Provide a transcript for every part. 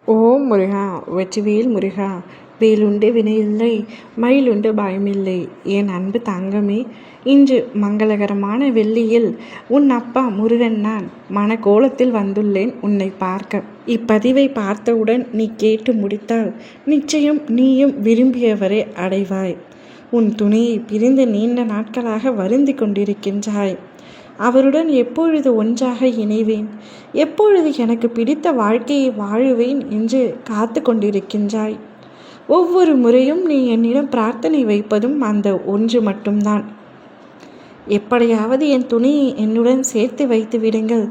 ஓம் முருகா, வெற்றிவேல் முருகா. வேலுண்டு வினையில்லை, மயிலுண்டு பயமில்லை. என் அன்பு தங்கமே, இன்று மங்களகரமான வெள்ளியில் உன் அப்பா முருகன் நான் மனக்கோலத்தில் வந்துள்ளேன் உன்னை பார்க்க. இப்பதிவை பார்த்தவுடன் நீ கேட்டு முடித்தால் நிச்சயம் நீயும் விரும்பியவரை அடைவாய். உன் துணையை பிரிந்து நீண்ட நாட்களாக வருந்தி கொண்டிருக்கின்றாய். அவருடன் எப்பொழுது ஒன்றாக இணைவேன், எப்பொழுது எனக்கு பிடித்த வாழ்க்கையை வாழுவேன் என்று காத்து கொண்டிருக்கின்றாய். ஒவ்வொரு முறையும் நீ என்னிடம் பிரார்த்தனை வைப்பதும் அந்த ஒன்று மட்டும்தான். எப்படியாவது என் துணையை என்னுடன் சேர்த்து வைத்து விடுங்கள்.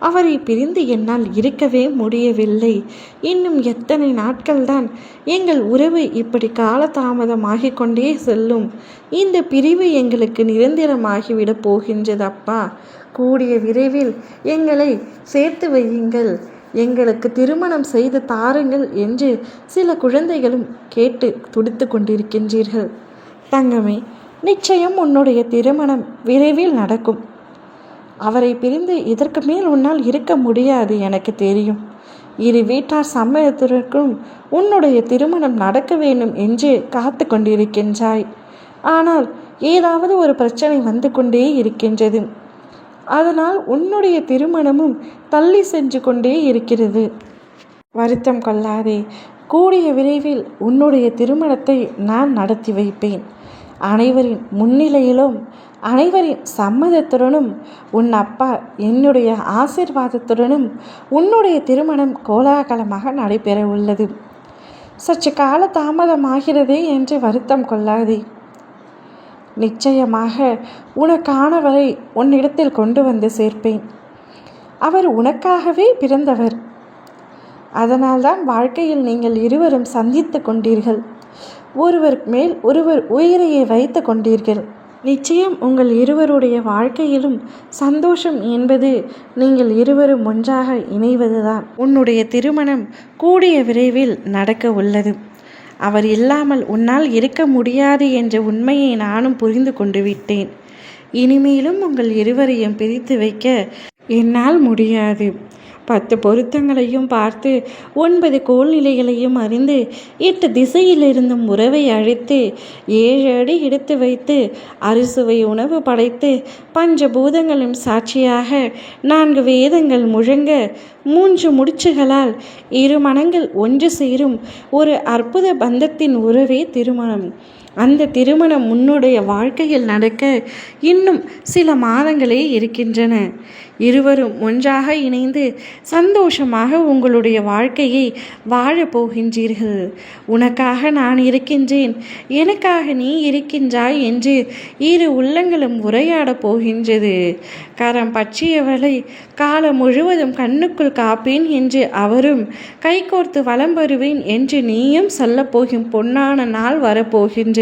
அவரை பிரிந்து என்னால் இருக்கவே முடியவில்லை. இன்னும் எத்தனை நாட்கள்தான் எங்கள் உறவு இப்படி காலதாமதமாகிக் கொண்டே செல்லும். இந்த பிரிவு எங்களுக்கு நிரந்தரமாகிவிடப் போகின்றது அப்பா. கூடிய விரைவில் எங்களை சேர்த்து வையுங்கள், எங்களுக்கு திருமணம் செய்து தாருங்கள் என்று சில குழந்தைகளும் கேட்டு துடித்து கொண்டிருக்கின்றீர்கள். தங்கமே, நிச்சயம் உன்னுடைய திருமணம் விரைவில் நடக்கும். அவரை பிரிந்து இதற்கு மேல் உன்னால் இருக்க முடியாது, எனக்கு தெரியும். இரு வீட்டார் சம்மதத்திற்கும் உன்னுடைய திருமணம் நடக்க வேண்டும் என்று காத்து கொண்டிருக்கின்றாய். ஆனால் ஏதாவது ஒரு பிரச்சனை வந்து கொண்டே இருக்கின்றது. அதனால் உன்னுடைய திருமணமும் தள்ளி சென்று கொண்டே இருக்கிறது. வருத்தம் கொள்ளாதே. கூடிய விரைவில் உன்னுடைய திருமணத்தை நான் நடத்தி வைப்பேன். அனைவரின் முன்னிலையிலும் அனைவரின் சம்மதத்துடனும் உன் அப்பா என்னுடைய ஆசீர்வாதத்துடனும் உன்னுடைய திருமணம் கோலாகலமாக நடைபெற உள்ளது. சற்று கால தாமதமாகிறதே என்று வருத்தம் கொள்ளாதே. நிச்சயமாக உனக்கானவரை உன்னிடத்தில் கொண்டு வந்து சேர்ப்பேன். அவர் உனக்காகவே பிறந்தவர். அதனால்தான் வாழ்க்கையில் நீங்கள் இருவரும் சந்தித்து கொண்டீர்கள். ஒருவர் மேல் ஒருவர் உயிரையை வைத்து கொண்டீர்கள். நிச்சயம் உங்கள் இருவருடைய வாழ்க்கையிலும் சந்தோஷம் என்பது நீங்கள் இருவரும் ஒன்றாக இணைவதுதான். உன்னுடைய திருமணம் கூடிய விரைவில் நடக்க உள்ளது. அவர் இல்லாமல் உன்னால் இருக்க முடியாது என்ற உண்மையை நானும் புரிந்து கொண்டு விட்டேன். இனிமேலும் உங்கள் இருவரையும் பிரித்து வைக்க என்னால் முடியாது. 10 பொருத்தங்களையும் பார்த்து 9 கோள்நிலைகளையும் அறிந்து 8 திசையிலிருந்தும் உறவை அழைத்து 7 அடி எடுத்து வைத்து அறுசுவை உணவு படைத்து பஞ்சபூதங்களும் சாட்சியாக 4 வேதங்கள் முழங்க 3 முடிச்சுகளால் 2 மனங்கள் ஒன்று சேரும் ஒரு அற்புத பந்தத்தின் உறவே திருமணம். அந்த திருமணம் உன்னுடைய வாழ்க்கையில் நடக்க இன்னும் சில மாதங்களே இருக்கின்றன. இருவரும் ஒன்றாக இணைந்து சந்தோஷமாக உங்களுடைய வாழ்க்கையை வாழப் போகின்றீர்கள். உனக்காக நான் இருக்கின்றேன், எனக்காக நீ இருக்கின்றாய் என்று இரு உள்ளங்களும் உரையாடப் போகின்றது. கரம் பற்றியவளை காலம் முழுவதும் கண்ணுக்குள் காப்பேன் என்று அவரும் கைகோர்த்து வலம் வருவேன் என்று நீயும் சொல்லப்போகும் பொன்னான நாள் வரப்போகின்றது.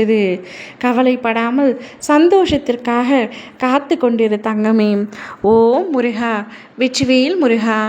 கவலைப்படாமல் சந்தோஷத்திற்காக காத்து கொண்டிரு தங்கமே. ஓம் முருகா, வெற்றிவேல் முருகா.